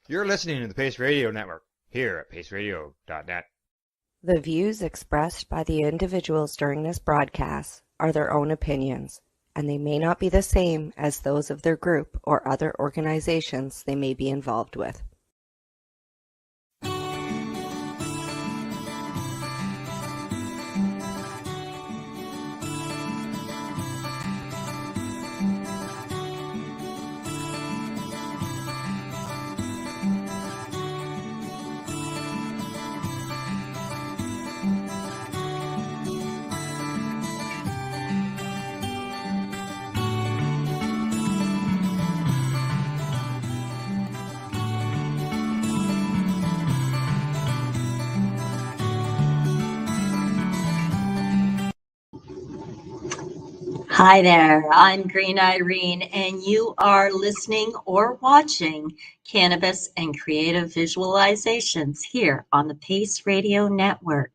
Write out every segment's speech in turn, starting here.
You're listening to the Pace Radio Network here at paceradio.net. The views expressed by the individuals during this broadcast are their own opinions, and they may not be the same as those of their group or other organizations they may be involved with. Hi there, I'm Green Irene, and you are listening or watching Cannabis and Creative Visualizations here on the Pace Radio Network.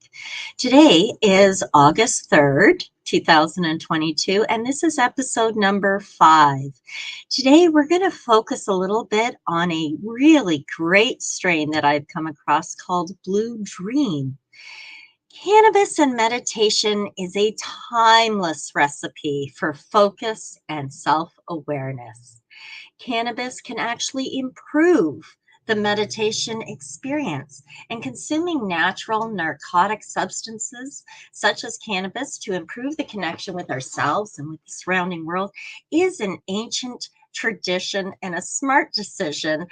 Today is August 3rd, 2022, and this is episode number 5. Today we're going to focus a little bit on a really great strain that I've come across called Blue Dream. Cannabis and meditation is a timeless recipe for focus and self-awareness. Cannabis can actually improve the meditation experience, and consuming natural narcotic substances such as cannabis to improve the connection with ourselves and with the surrounding world is an ancient tradition and a smart decision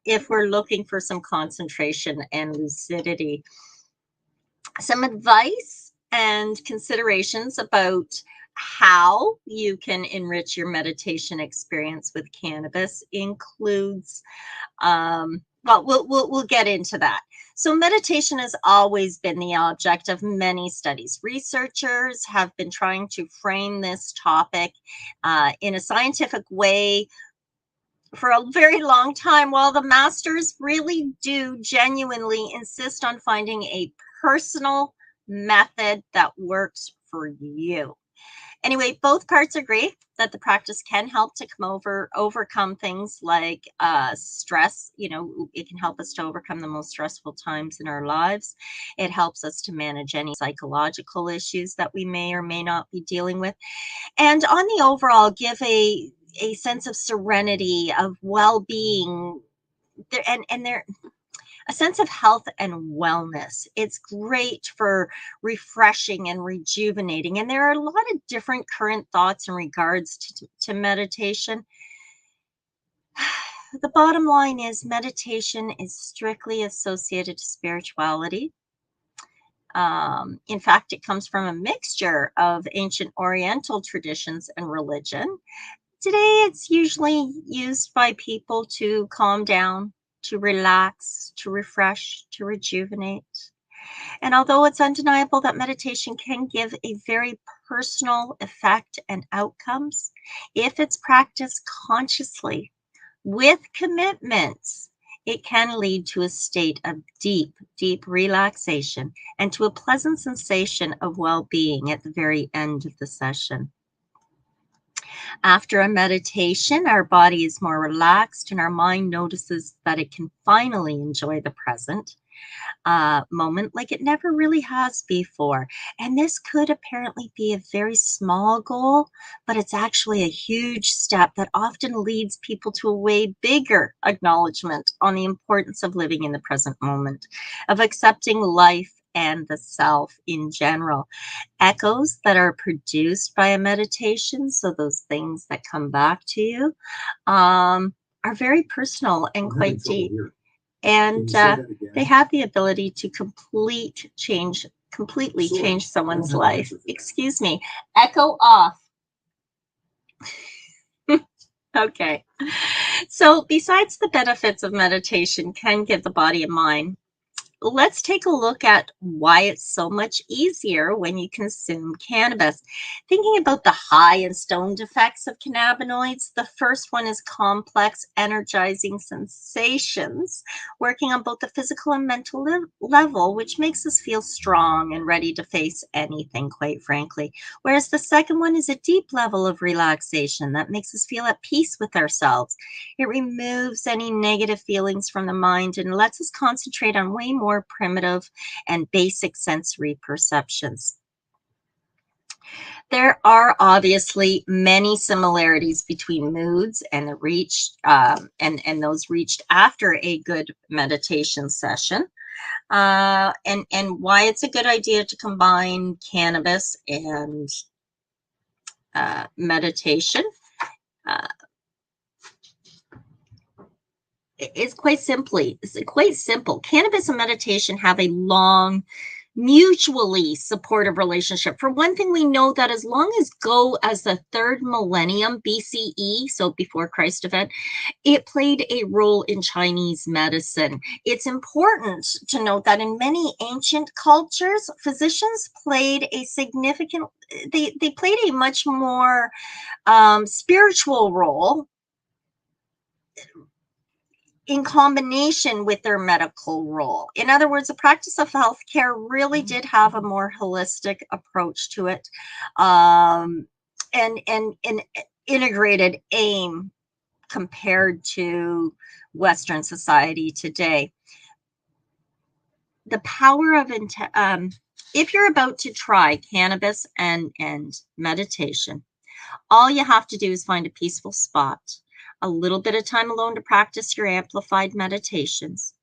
if we're looking for some concentration and lucidity. Some advice and considerations about how you can enrich your meditation experience with cannabis includes, we'll get into that. So meditation has always been the object of many studies. Researchers have been trying to frame this topic in a scientific way for a very long time, while the masters really do genuinely insist on finding a personal method that works for you. Anyway, both parts agree that the practice can help to overcome things like stress. You know, it can help us to overcome the most stressful times in our lives. It helps us to manage any psychological issues that we may or may not be dealing with. And on the overall, give a sense of serenity, of well-being, and a sense of health and wellness. It's great for refreshing and rejuvenating. And there are a lot of different current thoughts in regards to meditation. The bottom line is meditation is strictly associated to spirituality. In fact, it comes from a mixture of ancient Oriental traditions and religion. Today, it's usually used by people to calm down, to relax, to refresh, to rejuvenate. And although it's undeniable that meditation can give a very personal effect and outcomes, if it's practiced consciously with commitments, it can lead to a state of deep, deep relaxation and to a pleasant sensation of well-being at the very end of the session. After a meditation, our body is more relaxed and our mind notices that it can finally enjoy the present moment like it never really has before. And this could apparently be a very small goal, but it's actually a huge step that often leads people to a way bigger acknowledgement on the importance of living in the present moment, of accepting life and the self in general. Echoes that are produced by a meditation, so those things that come back to you, are very personal and quite deep. And they have the ability to completely change someone's life. Excuse me, echo off. Okay. So besides the benefits of meditation can give the body and mind let's take a look at why it's so much easier when you consume cannabis. Thinking about the high and stoned effects of cannabinoids, the first one is complex, energizing sensations, working on both the physical and mental level, which makes us feel strong and ready to face anything, quite frankly. Whereas the second one is a deep level of relaxation that makes us feel at peace with ourselves. It removes any negative feelings from the mind and lets us concentrate on way more primitive and basic sensory perceptions. There are obviously many similarities between moods and and those reached after a good meditation session, and why it's a good idea to combine cannabis and meditation. Uh, it's quite simple. Cannabis and meditation have a long, mutually supportive relationship. For one thing, we know that as long as the third millennium BCE, so before Christ event, it played a role in Chinese medicine. It's important to note that in many ancient cultures, physicians played a significant, they played a much more spiritual role in combination with their medical role. In other words, the practice of healthcare really did have a more holistic approach to it, and integrated aim compared to Western society today. The power of if you're about to try cannabis and meditation, all you have to do is find a peaceful spot, a little bit of time alone to practice your amplified meditations.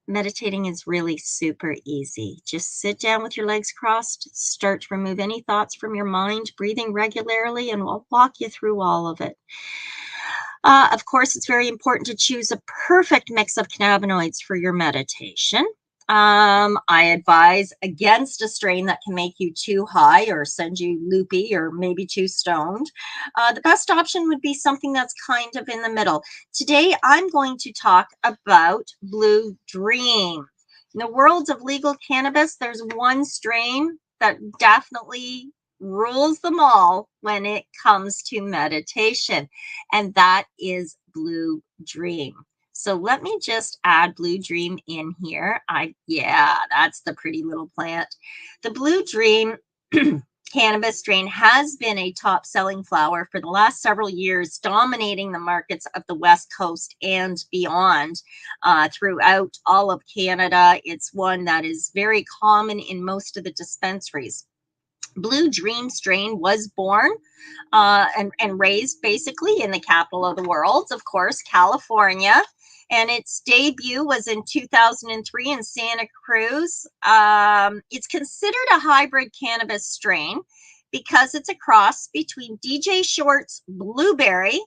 Meditating is really super easy. Just sit down with your legs crossed, start to remove any thoughts from your mind, breathing regularly, and we'll walk you through all of it. Of course, it's very important to choose a perfect mix of cannabinoids for your meditation. I advise against a strain that can make you too high or send you loopy or maybe too stoned. The best option would be something that's kind of in the middle. Today, I'm going to talk about Blue Dream. In the world of legal cannabis, there's one strain that definitely rules them all when it comes to meditation, and that is Blue Dream. So let me just add Blue Dream in here. Yeah, that's the pretty little plant. The Blue Dream cannabis strain has been a top selling flower for the last several years, dominating the markets of the West Coast and beyond, throughout all of Canada. It's one that is very common in most of the dispensaries. Blue Dream strain was born and raised basically in the capital of the world, of course, California. And its debut was in 2003 in Santa Cruz. It's considered a hybrid cannabis strain because it's a cross between DJ Short's Blueberry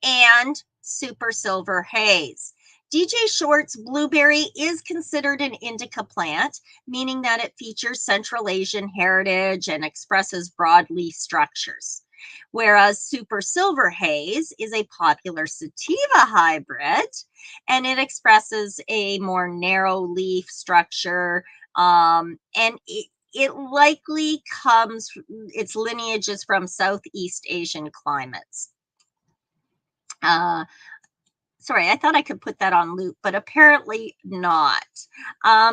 and Super Silver Haze. DJ Short's Blueberry is considered an indica plant, meaning that it features Central Asian heritage and expresses broadleaf structures. Whereas Super Silver Haze is a popular sativa hybrid, and it expresses a more narrow leaf structure, and it likely its lineage is from Southeast Asian climates. Sorry, I thought I could put that on loop, but apparently not.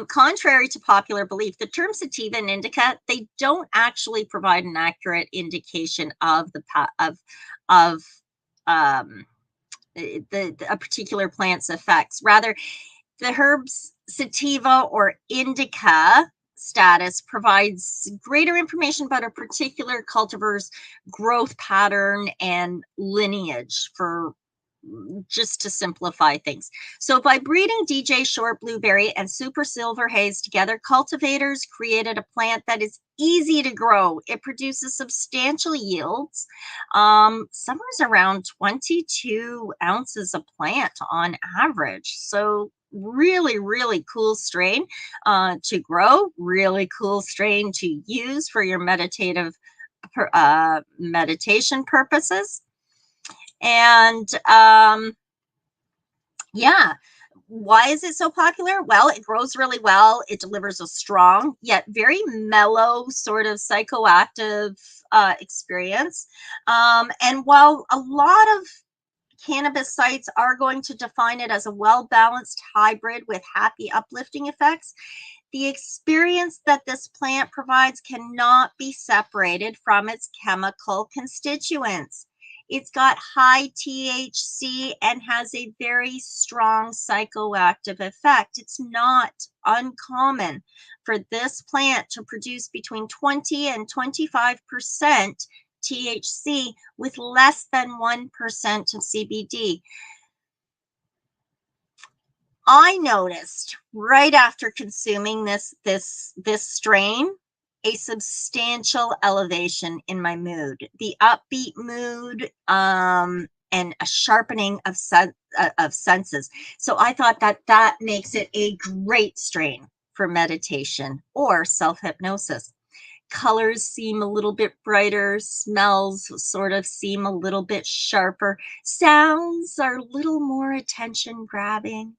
Contrary to popular belief, the term sativa and indica, they don't actually provide an accurate indication of a particular plant's effects. Rather, the herb's sativa or indica status provides greater information about a particular cultivar's growth pattern and lineage, for just to simplify things. So by breeding DJ Short Blueberry and Super Silver Haze together, cultivators created a plant that is easy to grow. It produces substantial yields, somewhere around 22 ounces a plant on average. So really, really cool strain to grow, really cool strain to use for your meditation purposes. And yeah, Why is it so popular? Well, it grows really well. It delivers a strong yet very mellow sort of psychoactive experience. And while a lot of cannabis sites are going to define it as a well-balanced hybrid with happy, uplifting effects, the experience that this plant provides cannot be separated from its chemical constituents. It's got high THC and has a very strong psychoactive effect. It's not uncommon for this plant to produce between 20 and 25% THC with less than 1% of CBD. I noticed right after consuming this strain a substantial elevation in my mood, the upbeat mood, and a sharpening of senses. So I thought that makes it a great strain for meditation or self-hypnosis. Colors seem a little bit brighter, smells sort of seem a little bit sharper, sounds are a little more attention grabbing.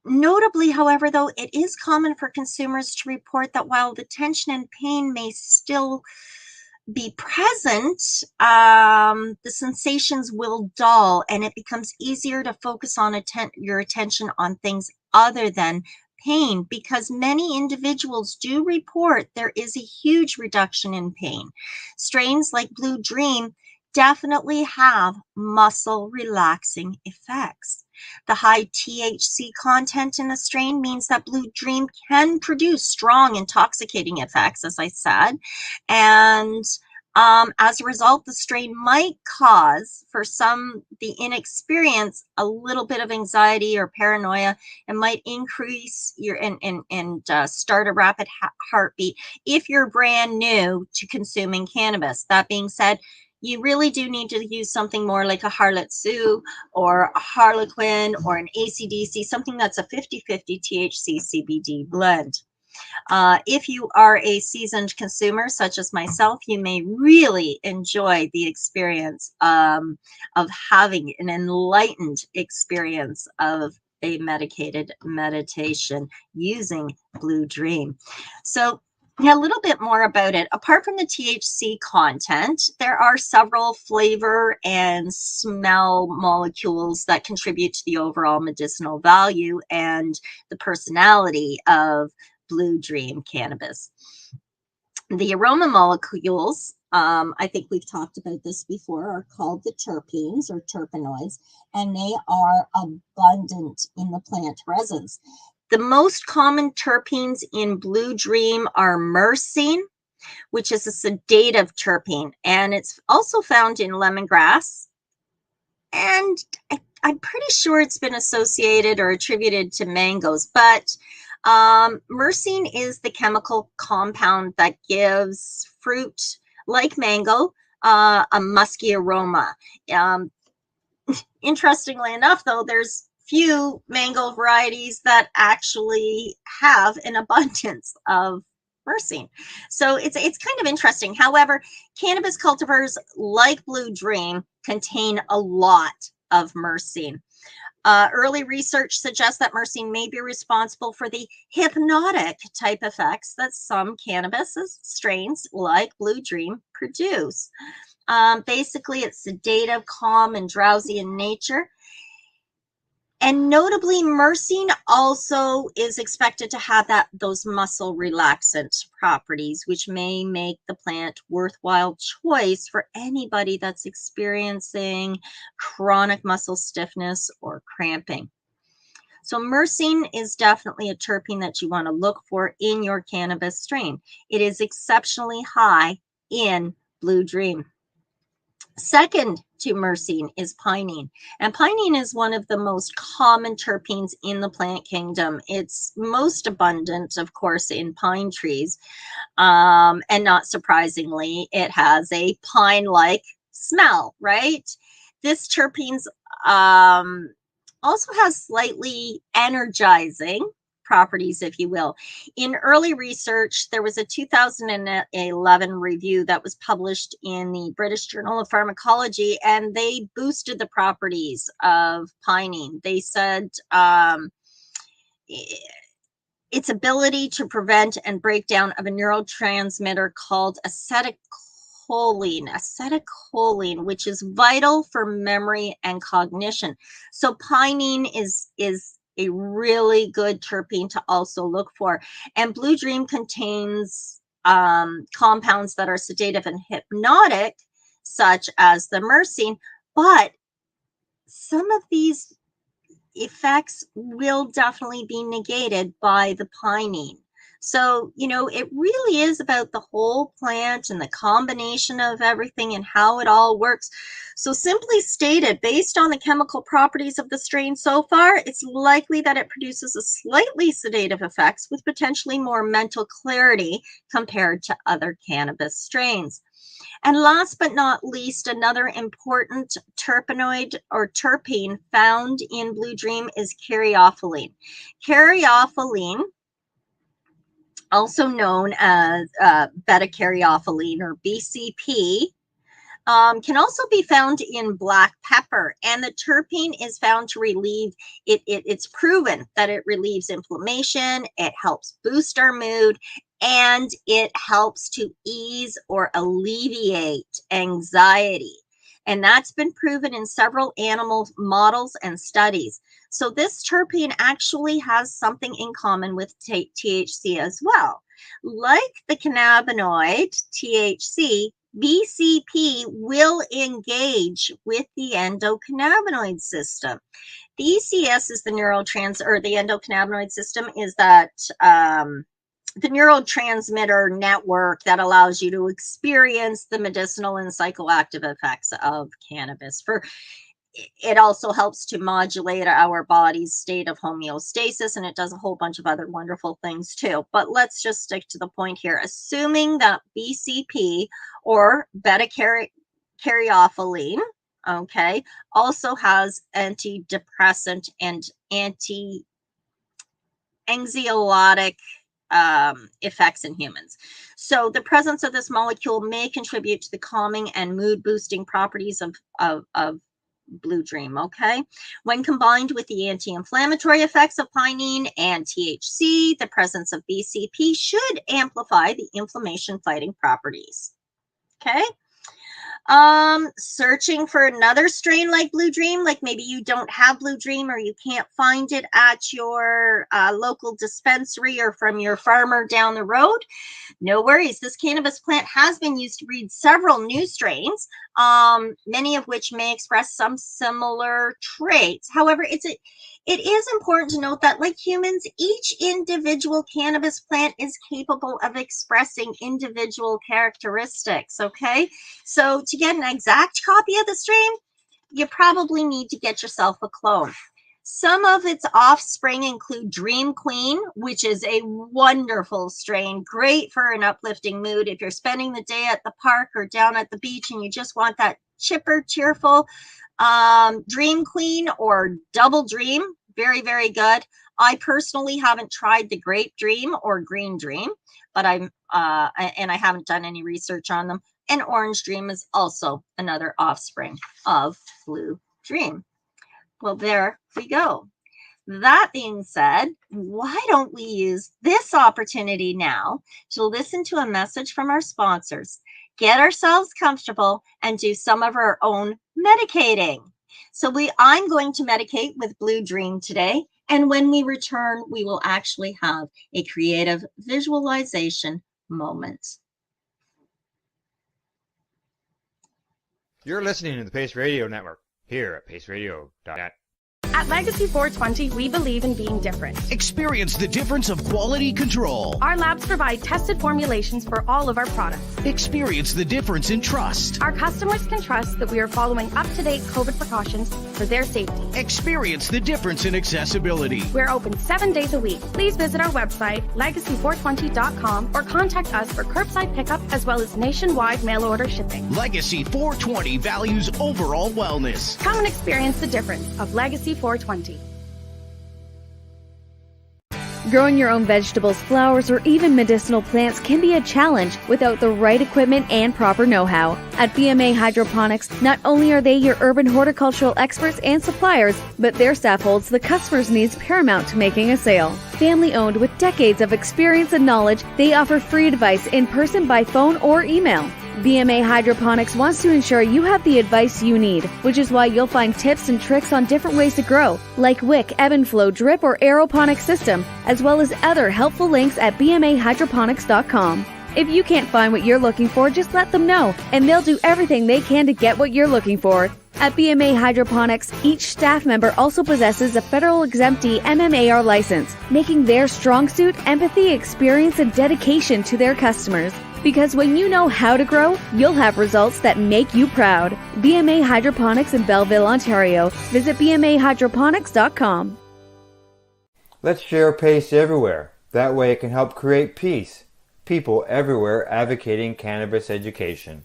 Notably, however, though, it is common for consumers to report that while the tension and pain may still be present, the sensations will dull and it becomes easier to focus on your attention on things other than pain, because many individuals do report there is a huge reduction in pain. Strains like Blue Dream definitely have muscle relaxing effects. The high THC content in the strain means that Blue Dream can produce strong intoxicating effects, as I said, and as a result, the strain might cause, for some, the inexperienced, a little bit of anxiety or paranoia, and might increase your and start a rapid heartbeat if you're brand new to consuming cannabis. That being said, you really do need to use something more like a Harlot Sue or a Harlequin or an AC/DC, something that's a 50-50 THC CBD blend. If you are a seasoned consumer, such as myself, you may really enjoy the experience of having an enlightened experience of a medicated meditation using Blue Dream. So, a little bit more about it. Apart from the THC content, there are several flavor and smell molecules that contribute to the overall medicinal value and the personality of Blue Dream cannabis. The aroma molecules, I think we've talked about this before, are called the terpenes or terpenoids, and they are abundant in the plant resins. The most common terpenes in Blue Dream are myrcene, which is a sedative terpene, and it's also found in lemongrass. And I'm pretty sure it's been associated or attributed to mangoes, but myrcene is the chemical compound that gives fruit like mango a musky aroma. Interestingly enough, though, there's few mango varieties that actually have an abundance of myrcene. So it's kind of interesting. However, cannabis cultivars like Blue Dream contain a lot of myrcene. Early research suggests that myrcene may be responsible for the hypnotic type effects that some cannabis strains like Blue Dream produce. Basically, it's sedative, calm, and drowsy in nature. And notably, myrcene also is expected to have those muscle relaxant properties, which may make the plant worthwhile choice for anybody that's experiencing chronic muscle stiffness or cramping. So myrcene is definitely a terpene that you want to look for in your cannabis strain. It is exceptionally high in Blue Dream. Second to myrcene is pinene, and pinene is one of the most common terpenes in the plant kingdom. It's most abundant, of course, in pine trees, and not surprisingly, it has a pine-like smell, right? This terpene also has slightly energizing properties, if you will. In early research, there was a 2011 review that was published in the British Journal of Pharmacology, and they boosted the properties of pinene. They said its ability to prevent and break down of a neurotransmitter called acetylcholine, which is vital for memory and cognition. So pinene is a really good terpene to also look for. And Blue Dream contains compounds that are sedative and hypnotic, such as the myrcene, but some of these effects will definitely be negated by the pinene. So, it really is about the whole plant and the combination of everything and how it all works. So simply stated, based on the chemical properties of the strain so far, it's likely that it produces a slightly sedative effects with potentially more mental clarity compared to other cannabis strains. And last but not least, another important terpenoid or terpene found in Blue Dream is Karyophylline. Karyophylline, also known as beta-caryophyllene or BCP, can also be found in black pepper, and the terpene is found to relieve it's proven that it relieves inflammation, it helps boost our mood, and it helps to ease or alleviate anxiety. And that's been proven in several animal models and studies. So this terpene actually has something in common with THC as well. Like the cannabinoid THC, BCP will engage with the endocannabinoid system. The ECS is the the endocannabinoid system is that the neurotransmitter network that allows you to experience the medicinal and psychoactive effects of cannabis. It also helps to modulate our body's state of homeostasis, and it does a whole bunch of other wonderful things too. But let's just stick to the point here. Assuming that BCP or beta-caryophyllene, okay, also has antidepressant and anti-anxiolytic effects in humans. So the presence of this molecule may contribute to the calming and mood boosting properties of Blue Dream, okay? When combined with the anti-inflammatory effects of pinene and THC, the presence of BCP should amplify the inflammation fighting properties, okay? Searching for another strain like Blue Dream, like maybe you don't have Blue Dream or you can't find it at your local dispensary or from your farmer down the road, no worries. This cannabis plant has been used to breed several new strains, many of which may express some similar traits. However, it is important to note that, like humans, each individual cannabis plant is capable of expressing individual characteristics, okay? So to get an exact copy of the strain, you probably need to get yourself a clone. Some of its offspring include Dream Queen, which is a wonderful strain, great for an uplifting mood if you're spending the day at the park or down at the beach and you just want that chipper, cheerful Dream Queen or Double Dream. Very, very good. I personally haven't tried the Grape Dream or Green Dream, but I haven't done any research on them. And Orange Dream is also another offspring of Blue Dream. Well, there we go. That being said, why don't we use this opportunity now to listen to a message from our sponsors, get ourselves comfortable, and do some of our own medicating. So I'm going to medicate with Blue Dream today, and when we return, we will actually have a creative visualization moment. You're listening to the Pace Radio Network here at paceradio.net. At Legacy 420, we believe in being different. Experience the difference of quality control. Our labs provide tested formulations for all of our products. Experience the difference in trust. Our customers can trust that we are following up-to-date COVID precautions for their safety. Experience the difference in accessibility. We're open 7 days a week. Please visit our website, legacy420.com, or contact us for curbside pickup as well as nationwide mail order shipping. Legacy 420 values overall wellness. Come and experience the difference of Legacy 420. Growing your own vegetables, flowers, or even medicinal plants can be a challenge without the right equipment and proper know-how. At BMA Hydroponics, not only are they your urban horticultural experts and suppliers, but their staff holds the customer's needs paramount to making a sale. Family-owned with decades of experience and knowledge, they offer free advice in person, by phone, or email. BMA Hydroponics wants to ensure you have the advice you need, which is why you'll find tips and tricks on different ways to grow, like wick, ebb and flow, drip, or aeroponic system, as well as other helpful links at bmahydroponics.com. If you can't find what you're looking for, just let them know, and they'll do everything they can to get what you're looking for. At BMA Hydroponics, each staff member also possesses a federal exemptee MMAR license, making their strong suit empathy, experience, and dedication to their customers. Because when you know how to grow, you'll have results that make you proud. BMA Hydroponics in Belleville, Ontario. Visit bmahydroponics.com. Let's share PACE everywhere. That way it can help create peace. People everywhere advocating cannabis education.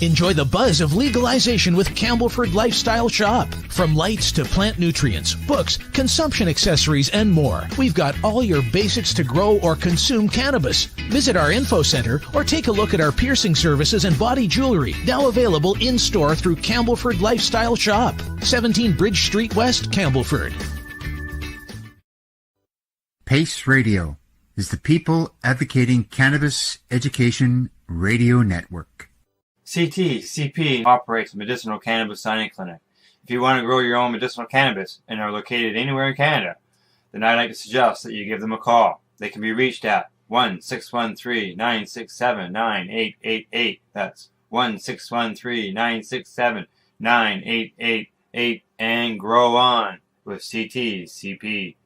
Enjoy the buzz of legalization with Campbellford Lifestyle Shop. From lights to plant nutrients, books, consumption accessories, and more, we've got all your basics to grow or consume cannabis. Visit our info center or take a look at our piercing services and body jewelry, now available in-store through Campbellford Lifestyle Shop, 17 Bridge Street West, Campbellford. PACE Radio is the People Advocating Cannabis Education Radio Network. CTCP operates a medicinal cannabis signing clinic. If you want to grow your own medicinal cannabis and are located anywhere in Canada, then I'd like to suggest that you give them a call. They can be reached at 1-613-967-9888. That's 1-613-967-9888, and grow on with CTCP.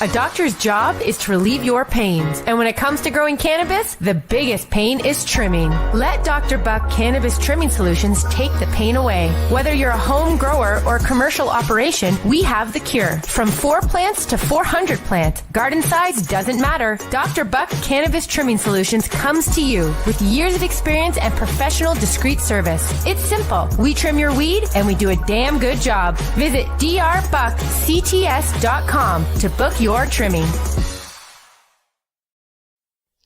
A doctor's job is to relieve your pains, and when it comes to growing cannabis, the biggest pain is trimming. Let Dr. Buck Cannabis Trimming Solutions take the pain away. Whether you're a home grower or commercial operation, we have the cure. From 4 plants to 400 plants, garden size doesn't matter. Dr. Buck Cannabis Trimming Solutions comes to you with years of experience and professional discreet service. It's simple. We trim your weed, and we do a damn good job. Visit drbuckcts.com to book your trimming.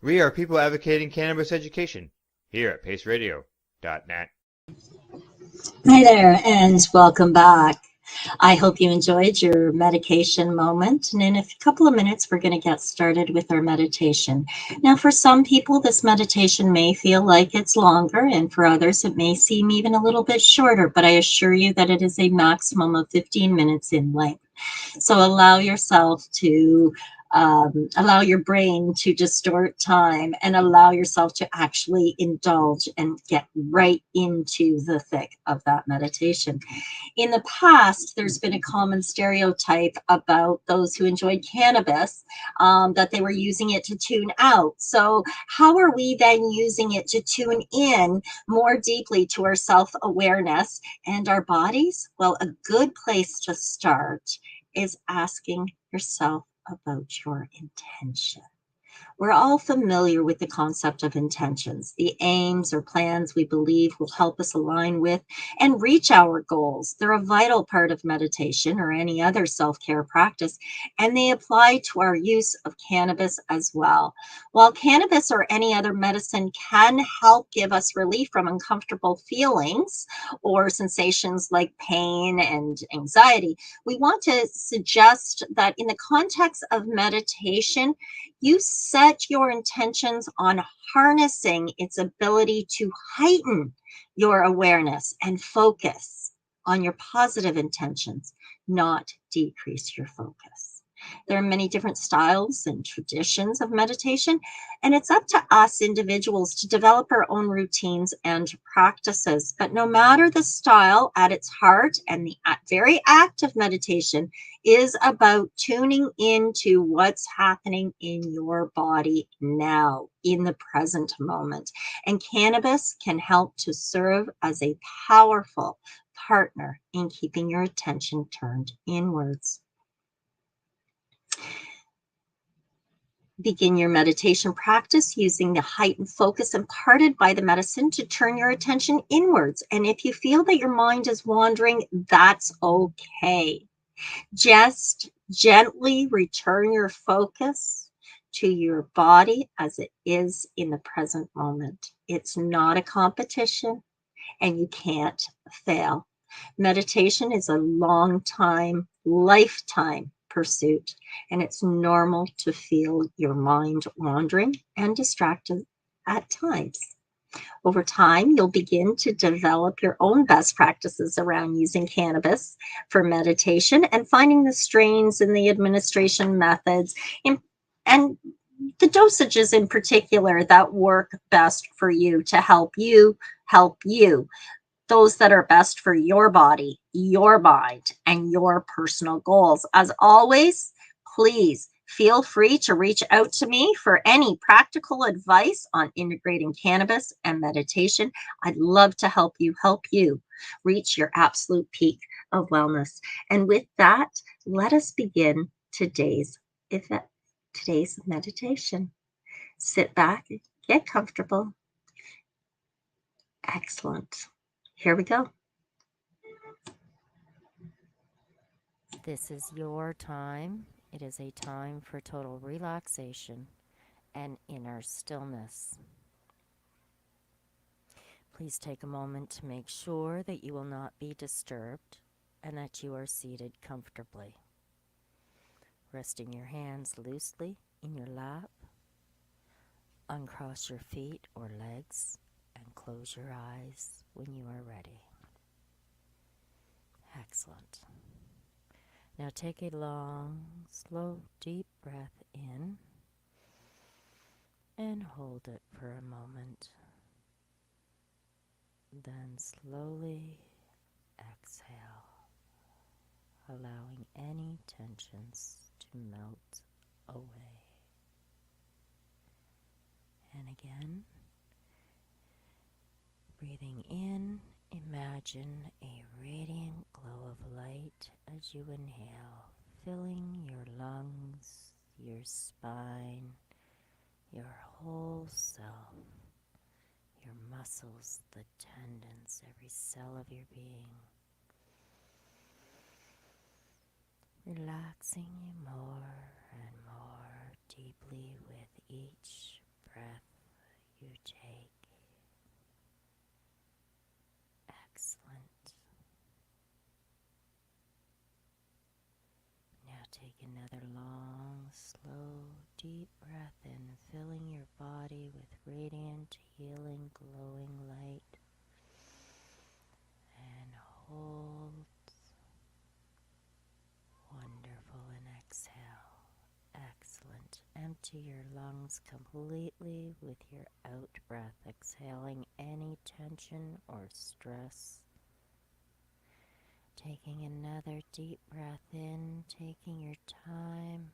We are people advocating cannabis education here at paceradio.net. Hi there, and welcome back. I hope you enjoyed your medication moment, and in a couple of minutes we're going to get started with our meditation. Now, for some people this meditation may feel like it's longer, and for others it may seem even a little bit shorter, but I assure you that it is a maximum of 15 minutes in length. So allow yourself to allow your brain to distort time and allow yourself to actually indulge and get right into the thick of that meditation. In the past, there's been a common stereotype about those who enjoyed cannabis, that they were using it to tune out. So how are we then using it to tune in more deeply to our self-awareness and our bodies? Well, a good place to start is asking yourself about your intention. We're all familiar with the concept of intentions, the aims or plans we believe will help us align with and reach our goals. They're a vital part of meditation or any other self-care practice, and they apply to our use of cannabis as well. While cannabis or any other medicine can help give us relief from uncomfortable feelings or sensations like pain and anxiety, we want to suggest that in the context of meditation, you set your intentions on harnessing its ability to heighten your awareness and focus on your positive intentions, not decrease your focus. There are many different styles and traditions of meditation, and it's up to us individuals to develop our own routines and practices. But no matter the style, at its heart, and the very act of meditation is about tuning into what's happening in your body now, in the present moment. And cannabis can help to serve as a powerful partner in keeping your attention turned inwards. Begin your meditation practice using the heightened focus imparted by the medicine to turn your attention inwards. And if you feel that your mind is wandering, that's okay. Just gently return your focus to your body as it is in the present moment. It's not a competition and you can't fail. Meditation is a long time, lifetime pursuit, and it's normal to feel your mind wandering and distracted at times. Over time, you'll begin to develop your own best practices around using cannabis for meditation and finding the strains and the administration methods and the dosages in particular that work best for you to help you those that are best for your body, your mind, and your personal goals. As always, please feel free to reach out to me for any practical advice on integrating cannabis and meditation. I'd love to help you reach your absolute peak of wellness. And with that, let us begin today's meditation. Sit back, get comfortable. Excellent. Here we go. This is your time. It is a time for total relaxation and inner stillness. Please take a moment to make sure that you will not be disturbed and that you are seated comfortably. Resting your hands loosely in your lap, uncross your feet or legs, and close your eyes when you are ready. Excellent. Now take a long, slow, deep breath in and hold it for a moment. Then slowly exhale, allowing any tensions to melt away. And again, breathing in, imagine a radiant glow of light as you inhale, filling your lungs, your spine, your whole self, your muscles, the tendons, every cell of your being. Relaxing you more and more deeply with each breath you take. Excellent. Now take another long, slow, deep breath in, filling your body with radiant, healing, glowing light. And hold. Wonderful. And exhale. Excellent. Empty your lungs completely with your out breath, exhaling any tension or stress. Taking another deep breath in, taking your time.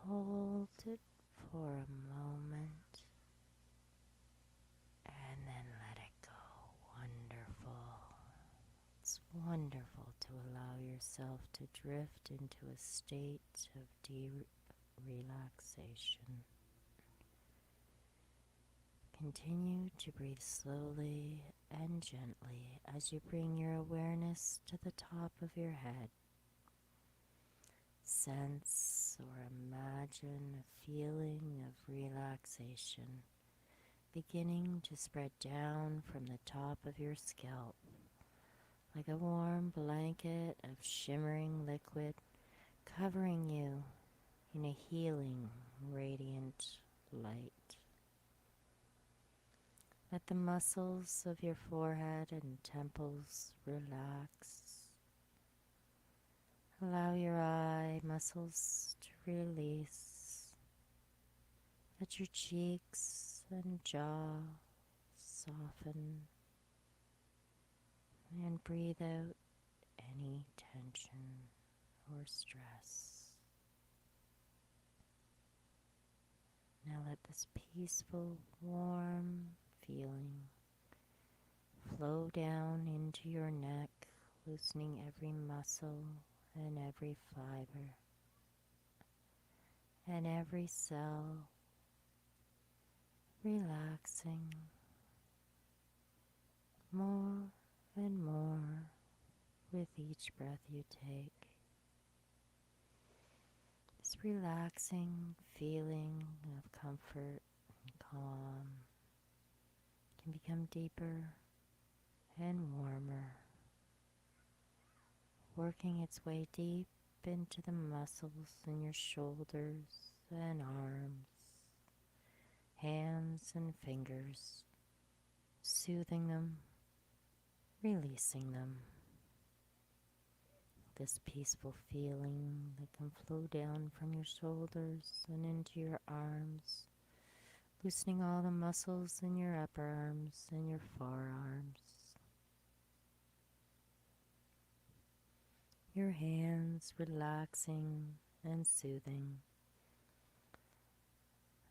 Hold it for a moment and then let it go. Wonderful. It's wonderful to allow yourself to drift into a state of deep relaxation. Continue to breathe slowly and gently as you bring your awareness to the top of your head. Sense or imagine a feeling of relaxation beginning to spread down from the top of your scalp like a warm blanket of shimmering liquid covering you in a healing, radiant light. Let the muscles of your forehead and temples relax. Allow your eye muscles to release. Let your cheeks and jaw soften. And breathe out any tension or stress. Now let this peaceful, warm feeling flow down into your neck, loosening every muscle and every fiber. and every cell relaxing more and more with each breath you take. This relaxing feeling of comfort and calm can become deeper and warmer, working its way deep into the muscles in your shoulders and arms, hands and fingers, soothing them, releasing them. This peaceful feeling that can flow down from your shoulders and into your arms, loosening all the muscles in your upper arms and your forearms. Your hands relaxing and soothing.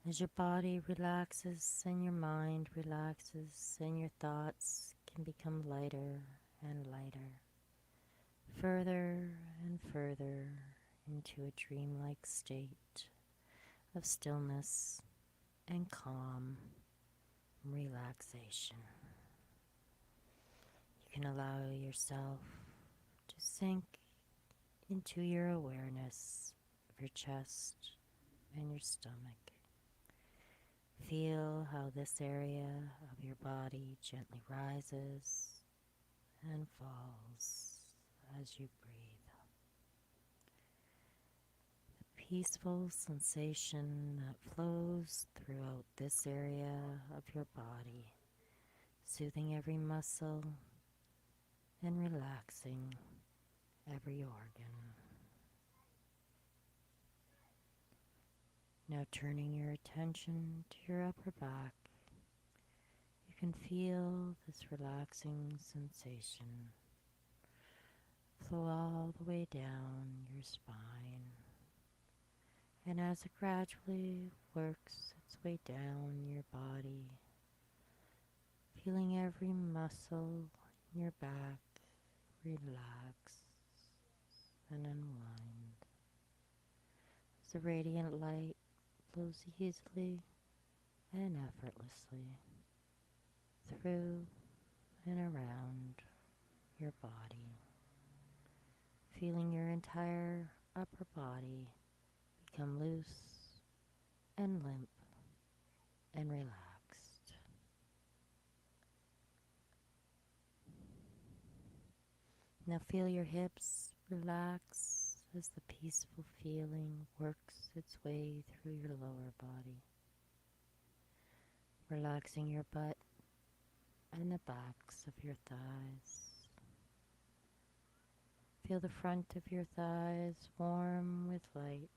As your body relaxes and your mind relaxes and your thoughts can become lighter and lighter, further and further into a dreamlike state of stillness and calm relaxation. You can allow yourself to sink into your awareness of your chest and your stomach. Feel how this area of your body gently rises and falls as you breathe. The peaceful sensation that flows throughout this area of your body, soothing every muscle and relaxing every organ. Now turning your attention to your upper back, you can feel this relaxing sensation flow all the way down your spine. And as it gradually works its way down your body, feeling every muscle in your back relax and unwind. As the radiant light flows easily and effortlessly through and around your body, feeling your entire upper body become loose and limp and relaxed. Now feel your hips relax as the peaceful feeling works its way through your lower body, relaxing your butt and the backs of your thighs. Feel the front of your thighs warm with light.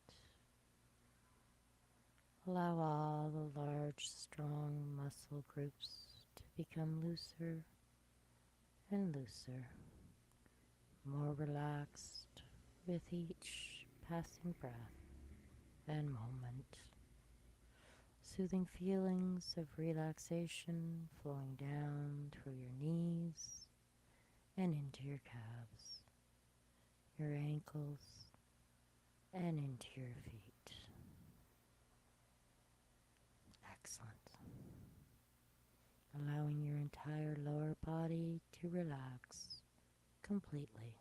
Allow all the large, strong muscle groups to become looser and looser, more relaxed with each passing breath and moment. Soothing feelings of relaxation flowing down through your knees and into your calves, your ankles, and into your feet. Excellent. Allowing your entire lower body to relax completely.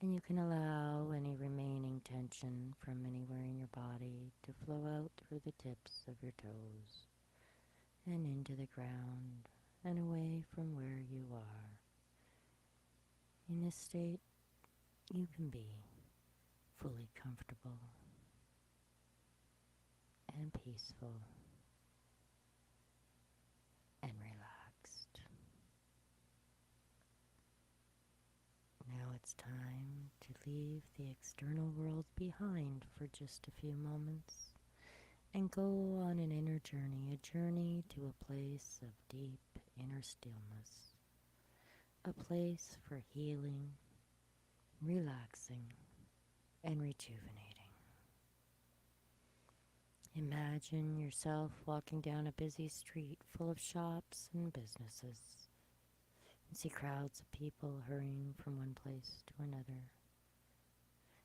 And you can allow any remaining tension from anywhere in your body to flow out through the tips of your toes and into the ground and away from where you are. In this state, you can be fully comfortable and peaceful and relaxed. Now it's time to leave the external world behind for just a few moments and go on an inner journey, a journey to a place of deep inner stillness, a place for healing, relaxing, and rejuvenating. Imagine yourself walking down a busy street full of shops and businesses. You see crowds of people hurrying from one place to another.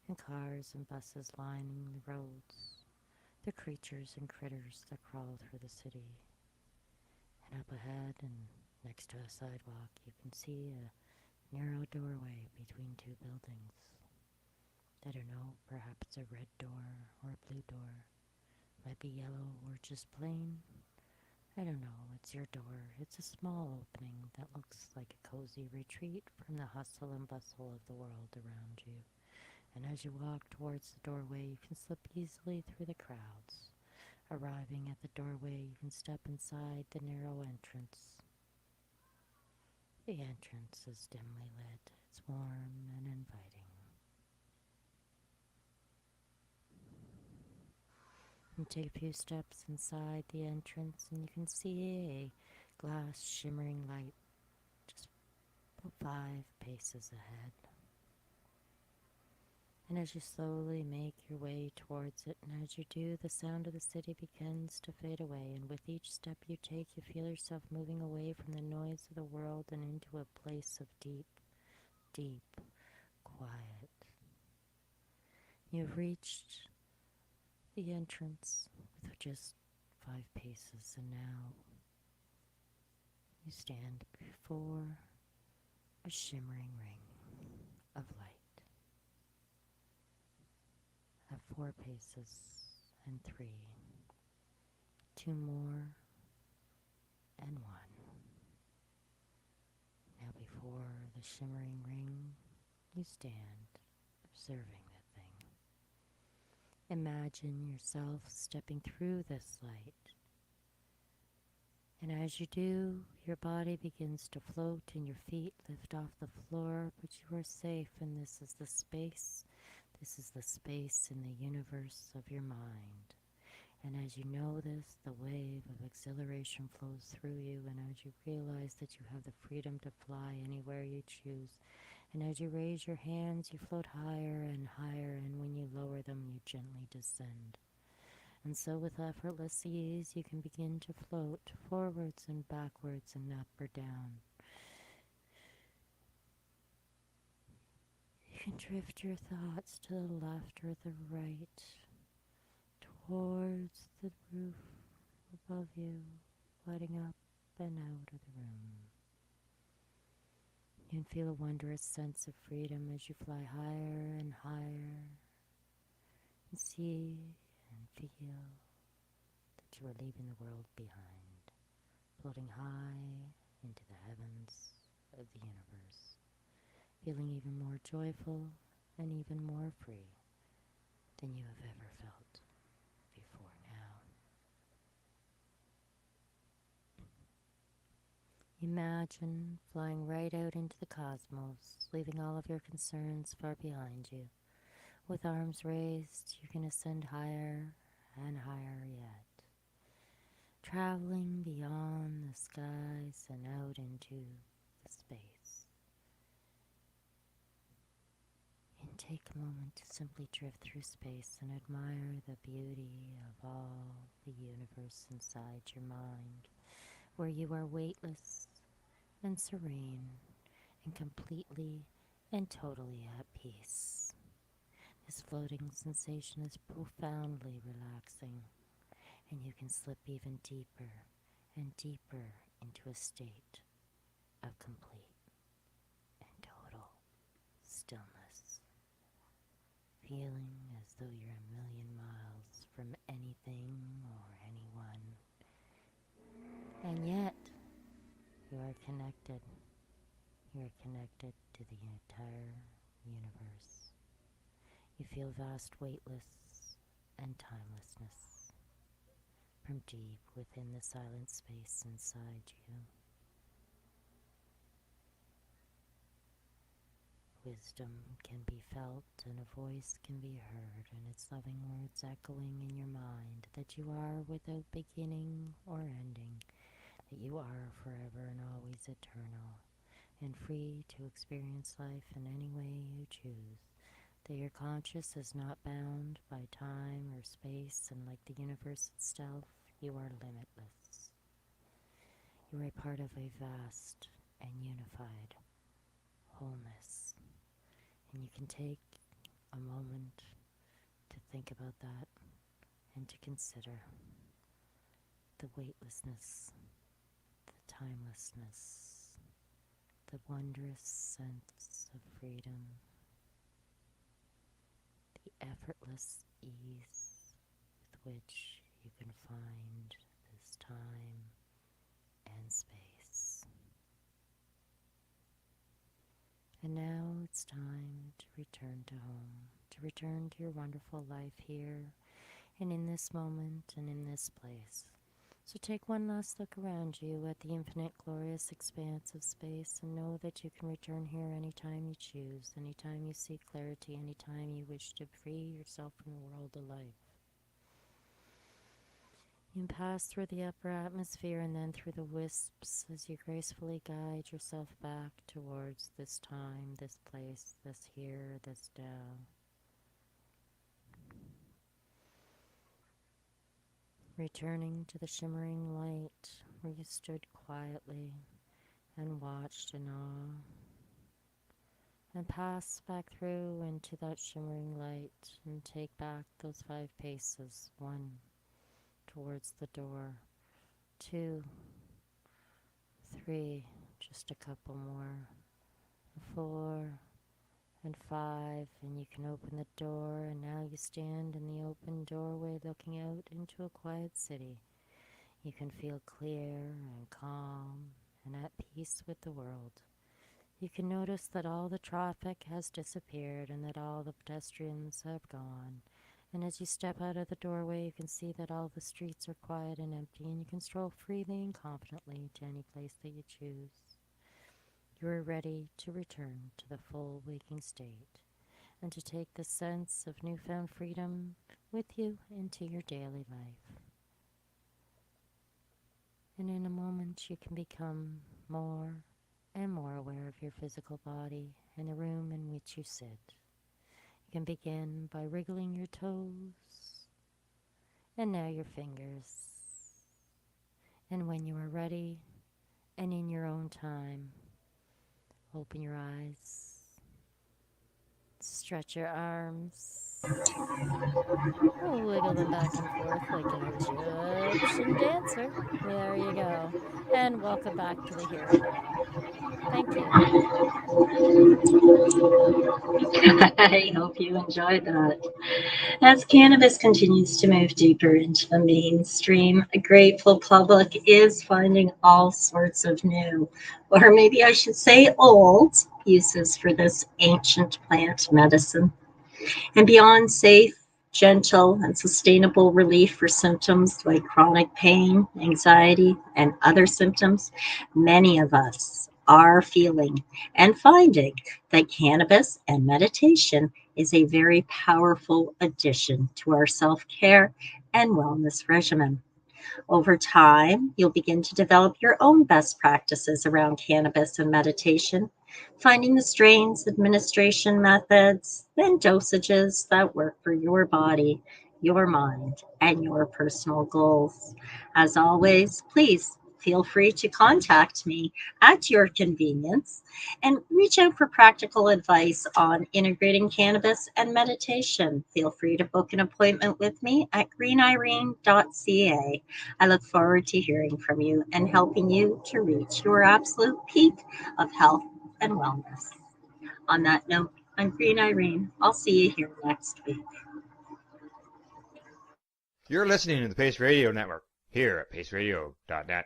and cars and buses lining the roads, the creatures and critters that crawl through the city. And up ahead and next to a sidewalk, you can see a narrow doorway between two buildings. I don't know, perhaps a red door or a blue door. Might be yellow or just plain. I don't know, it's your door. It's a small opening that looks like a cozy retreat from the hustle and bustle of the world around you. And as you walk towards the doorway, you can slip easily through the crowds. Arriving at the doorway, you can step inside the narrow entrance. The entrance is dimly lit. It's warm and inviting. You take a few steps inside the entrance and you can see a glass shimmering light just about 5 paces ahead. And as you slowly make your way towards it, and as you do, the sound of the city begins to fade away, and with each step you take, you feel yourself moving away from the noise of the world and into a place of deep, deep quiet. You've reached the entrance with just 5 paces, and now you stand before a shimmering ring of light. At 4 paces, and 3, 2 more, and 1. Now before the shimmering ring, you stand, observing the thing. Imagine yourself stepping through this light. And as you do, your body begins to float and your feet lift off the floor, but you are safe, and this is the space. This is the space in the universe of your mind. And as you know this, the wave of exhilaration flows through you, and as you realize that you have the freedom to fly anywhere you choose, and as you raise your hands, you float higher and higher, and when you lower them, you gently descend. And so with effortless ease, you can begin to float forwards and backwards and up or down. You can drift your thoughts to the left or the right, towards the roof above you, lighting up and out of the room. You can feel a wondrous sense of freedom as you fly higher and higher, and see and feel that you are leaving the world behind, floating high into the heavens of the universe, feeling even more joyful and even more free than you have ever felt before now. Imagine flying right out into the cosmos, leaving all of your concerns far behind you. With arms raised, you can ascend higher and higher yet, traveling beyond the skies and out into the space. And take a moment to simply drift through space and admire the beauty of all the universe inside your mind, where you are weightless and serene and completely and totally at peace. This floating sensation is profoundly relaxing, and you can slip even deeper and deeper into a state of complete and total stillness, feeling as though you're a million miles from anything or anyone, and yet you are connected. You are connected to the entire universe. You feel vast weightless and timelessness from deep within the silent space inside you. Wisdom can be felt and a voice can be heard, and its loving words echoing in your mind that you are without beginning or ending, that you are forever and always eternal, and free to experience life in any way you choose, that your conscious is not bound by time or space, and like the universe itself, you are limitless. You are a part of a vast and unified wholeness, and you can take a moment to think about that and to consider the weightlessness, the timelessness, the wondrous sense of freedom, the effortless ease with which you can find this time and space. And now it's time to return to home, to return to your wonderful life here and in this moment and in this place. So take one last look around you at the infinite glorious expanse of space and know that you can return here anytime you choose, anytime you seek clarity, anytime you wish to free yourself from the world of life. You can pass through the upper atmosphere and then through the wisps as you gracefully guide yourself back towards this time, this place, this here, this now. Returning to the shimmering light where you stood quietly and watched in awe, and pass back through into that shimmering light and take back those 5 paces. 1, towards the door. 2, 3, just a couple more. 4 and 5, and you can open the door, and now you stand in the open doorway looking out into a quiet city. You can feel clear and calm and at peace with the world. You can notice that all the traffic has disappeared and that all the pedestrians have gone. And as you step out of the doorway, you can see that all the streets are quiet and empty, and you can stroll freely and confidently to any place that you choose. You are ready to return to the full waking state and to take the sense of newfound freedom with you into your daily life. And in a moment, you can become more and more aware of your physical body and the room in which you sit. You can begin by wriggling your toes and now your fingers. And when you are ready and in your own time, open your eyes, stretch your arms, wiggle them back and forth like an Egyptian dancer. There you go. And welcome back to the here and now. Thank you. I hope you enjoyed that. As cannabis continues to move deeper into the mainstream, a grateful public is finding all sorts of new, or maybe I should say old, uses for this ancient plant medicine. And beyond safe, gentle, and sustainable relief for symptoms like chronic pain, anxiety, and other symptoms, many of us are feeling and finding that cannabis and meditation is a very powerful addition to our self-care and wellness regimen. Over time, you'll begin to develop your own best practices around cannabis and meditation, finding the strains, administration methods, and dosages that work for your body, your mind, and your personal goals. As always, please feel free to contact me at your convenience and reach out for practical advice on integrating cannabis and meditation. Feel free to book an appointment with me at greenirene.ca. I look forward to hearing from you and helping you to reach your absolute peak of health and wellness. On that note, I'm Green Irene. I'll see you here next week. You're listening to the Pace Radio Network here at paceradio.net.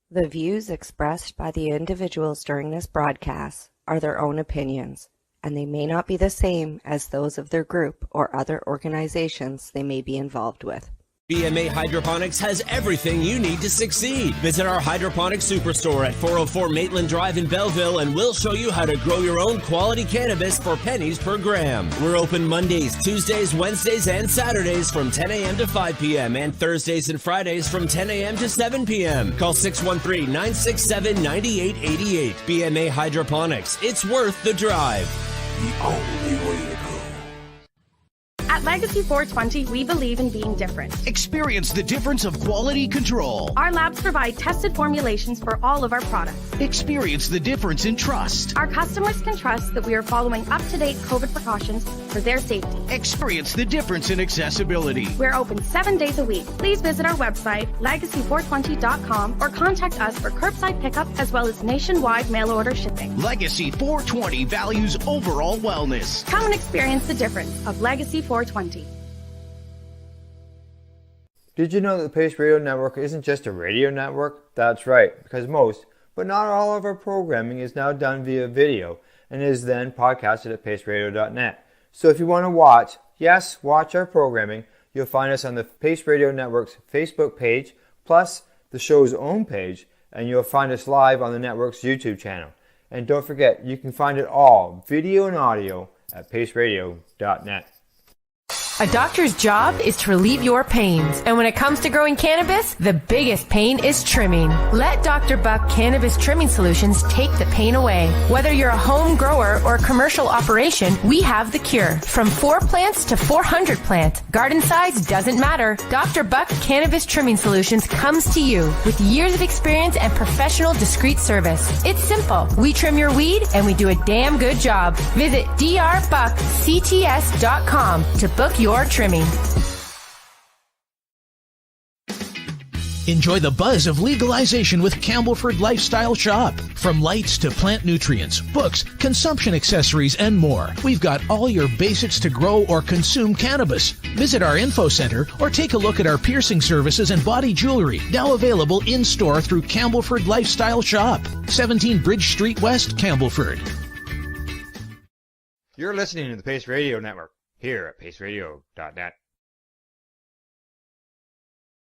The views expressed by the individuals during this broadcast are their own opinions, and they may not be the same as those of their group or other organizations they may be involved with. BMA Hydroponics has everything you need to succeed. Visit our hydroponics superstore at 404 Maitland Drive in Belleville, and we'll show you how to grow your own quality cannabis for pennies per gram. We're open Mondays, Tuesdays, Wednesdays, and Saturdays from 10 a.m. to 5 p.m. and Thursdays and Fridays from 10 a.m. to 7 p.m. Call 613-967-9888. BMA Hydroponics. It's worth the drive. The only way to go. At Legacy 420, we believe in being different. Experience the difference of quality control. Our labs provide tested formulations for all of our products. Experience the difference in trust. Our customers can trust that we are following up-to-date COVID precautions for their safety. Experience the difference in accessibility. We're open 7 days a week. Please visit our website, legacy420.com, or contact us for curbside pickup as well as nationwide mail order shipping. Legacy 420 values overall wellness. Come and experience the difference of Legacy 420. Did you know that the Pace Radio Network isn't just a radio network? That's right, because most, but not all of our programming is now done via video and is then podcasted at paceradio.net. So if you want to watch, yes, watch our programming, you'll find us on the Pace Radio Network's Facebook page, plus the show's own page, and you'll find us live on the network's YouTube channel. And don't forget, you can find it all, video and audio, at paceradio.net. A doctor's job is to relieve your pains. And when it comes to growing cannabis, the biggest pain is trimming. Let Dr. Buck Cannabis Trimming Solutions take the pain away. Whether you're a home grower or a commercial operation, we have the cure. From 4 plants to 400 plants, garden size doesn't matter. Dr. Buck Cannabis Trimming Solutions comes to you with years of experience and professional discreet service. It's simple. We trim your weed and we do a damn good job. Visit drbuckcts.com to book your trimming. Enjoy the buzz of legalization with Campbellford Lifestyle Shop. From lights to plant nutrients, books, consumption accessories, and more, we've got all your basics to grow or consume cannabis. Visit our info center or take a look at our piercing services and body jewelry, now available in-store through Campbellford Lifestyle Shop, 17 Bridge Street West, Campbellford. You're listening to the Pace Radio Network here at paceradio.net.